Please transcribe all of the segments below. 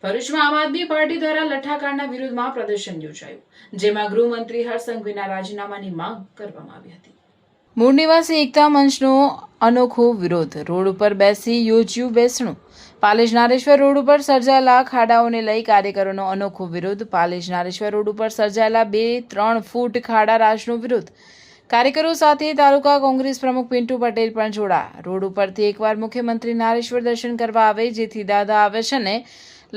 ભરૂચમાં આમ આદમી પાર્ટી દ્વારા લઠ્ઠાકાંડના વિરોધમાં પ્રદર્શન યોજાયું, જેમાં ગૃહમંત્રી હર્ષ સંઘવીના રાજીનામાની માંગ કરવામાં આવી હતી। મૂળ નિવાસી એકતા મંચનો અનોખો વિરોધ, રોડ ઉપર બેસી યોજ્યું બેસણું। પાલેજ નારેશ્વર રોડ ઉપર સર્જાયેલા ખાડાઓને લઈ કાર્યકરોનો અનોખો વિરોધ। પાલેજ નારેશ્વર રોડ ઉપર સર્જાયેલા 2-3 ફૂટ ખાડા રાજનો વિરોધ। કાર્યકરો સાથે તાલુકા કોંગ્રેસ પ્રમુખ પિન્ટુ પટેલ પણ જોડાયા। રોડ ઉપરથી એકવાર મુખ્યમંત્રી નારેશ્વર દર્શન કરવા આવે, જેથી દાદા આવે છે ને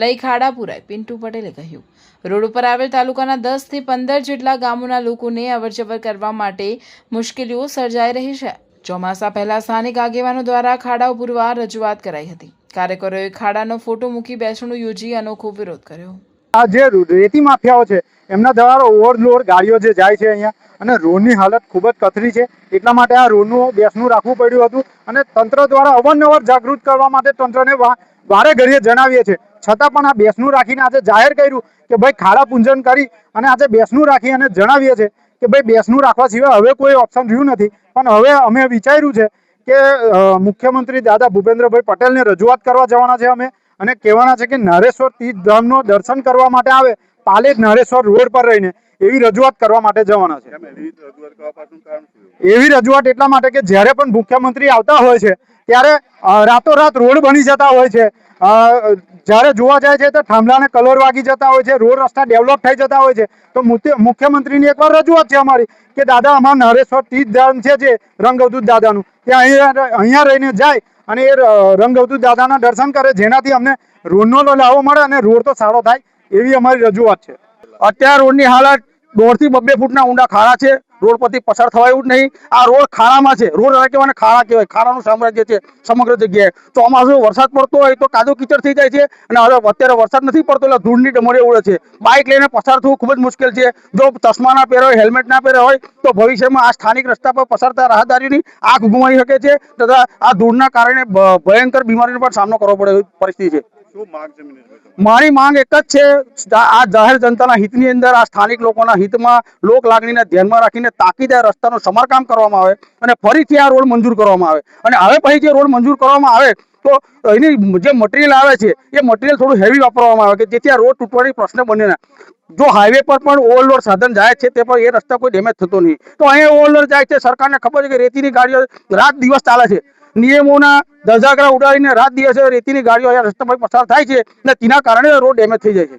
લઈ ખાડા પુરાય, પિન્ટુ પટેલે કહ્યું। રોડ ઉપર આવેલ તાલુકાના 10 થી 15 જેટલા ગામોના લોકોને અવરજવર કરવા માટે મુશ્કેલીઓ સર્જાઈ રહી છે। ચોમાસા પહેલા સ્થાનિક આગેવાનો દ્વારા ખાડાઓ પૂરવા રજૂઆત કરાઈ હતી। કાર્યકરોએ ખાડાનો ફોટો મૂકી બેસણું યોજી અનોખો વિરોધ કર્યો। આ જે રેતી માફિયાઓ છે એમના દ્વારા ઓવરલોડ ગાડીઓ જે જાય છે અહીંયા, અને રોડની હાલત ખૂબ જ કથળી છે, એટલા માટે આ રોડનું બેસણું રાખવું પડ્યું હતું। અને તંત્ર દ્વારા અવારનવાર જાગૃત કરવા માટે તંત્રને વારે ઘડીએ જણાવીએ છીએ, છતાં પણ આ બેસણું રાખીને આજે જાહેર કર્યું કે ભાઈ ખાડા પૂંજન કરી અને આજે બેસણું રાખી અને જણાવીએ છીએ કે ભાઈ બેસણું રાખવા સિવાય હવે કોઈ ઓપ્શન રહ્યું નથી। પણ હવે અમે વિચાર્યું છે કે મુખ્યમંત્રી દાદા ભૂપેન્દ્રભાઈ પટેલને રજૂઆત કરવા જવાના છે અમે, અને કહેવાના છે કે નારેશ્વર તીર્થધામનો દર્શન કરવા માટે આવે, પાલેજ નારેશ્વર રોડ પર રહીને એવી રજૂઆત કરવા માટે જવાના છે। એવી રજૂઆત એટલા માટે કે જ્યારે પણ મુખ્યમંત્રી આવતા હોય છે ત્યારે રાતોરાત રોડ બની જતા હોય છે, જ્યારે જોવા જાય છે તો થાંભલાને કલર વાગી જતા હોય છે, રોડ રસ્તા ડેવલપ થઈ જતા હોય છે। તો મુખ્યમંત્રીની એકવાર રજૂઆત છે અમારી કે દાદા અમારું નારેશ્વર તીર્થધામ છે જે રંગઅવધૂત દાદાનું, ત્યાં અહીંયા રહીને જાય અને એ રંગઅવધૂત દાદાના દર્શન કરે, જેનાથી અમને રોડનો લાભો મળે અને રોડ તો સારો થાય, એવી અમારી રજૂઆત છે। અત્યારે રોડની હાલત 1.5 થી 2 ફૂટના ઊંડા ખાડા છે, રોડ પરથી પસાર થવાય એવું જ નહીં। આ રોડ ખાડામાં છે, રોડ કહેવાય ખાડા કહેવાય, ખાડાનું સામ્રાજ્ય છે સમગ્ર જગ્યાએ। ચોમાસું વરસાદ પડતો હોય તો કાદવ કીચડ થઈ જાય છે, અને હવે અત્યારે વરસાદ નથી પડતો એટલે ધૂળની ડમરીઓ ઉડે છે। બાઇક લઈને પસાર થવું ખૂબ જ મુશ્કેલ છે। જો ચશ્મા ના પહેર્યા હોય, હેલ્મેટ ના પહેર્યા હોય તો ભવિષ્યમાં આ સ્થાનિક રસ્તા પર પસાર થતા રાહદારીની આંખ ગુમાવી શકે છે, તથા આ ધૂળના કારણે ભયંકર બીમારીનો પણ સામનો કરવો પડે એવી પરિસ્થિતિ છે। મારી માંગ એક જ છે, આ જાહેર જનતાના હિતની અંદર, આ સ્થાનિક લોકોના હિતમાં, લોક લાગણીને ધ્યાનમાં રાખીને તાકીદે રસ્તાનું સમારકામ કરવામાં આવે અને ફરીથી આ રોડ મંજૂર કરવામાં આવે। અને હવે પછી જે રોડ મંજૂર કરવામાં આવે તો એની જે મટીરિયલ આવે છે એ મટીરિયલ થોડું હેવી વાપરવામાં આવે, કે જેથી આ રોડ તૂટવાની પ્રશ્ન બને ના। જો હાઈવે પર પણ ઓવરલોડ સાધન જાય છે તે પણ એ રસ્તા કોઈ ડેમેજ થતો નહીં, તો અહીંયા ઓવરલોડ જાય છે। સરકારને ખબર છે કે રેતીની ગાડીઓ રાત દિવસ ચાલે છે, નિયમોના ધજાગરા ઉડાડીને રાત દિવસે રેતીની ગાડીઓ અહીંયા રસ્તા પર પસાર થાય છે, અને તેના કારણે રોડ ડેમેજ થઈ જાય છે।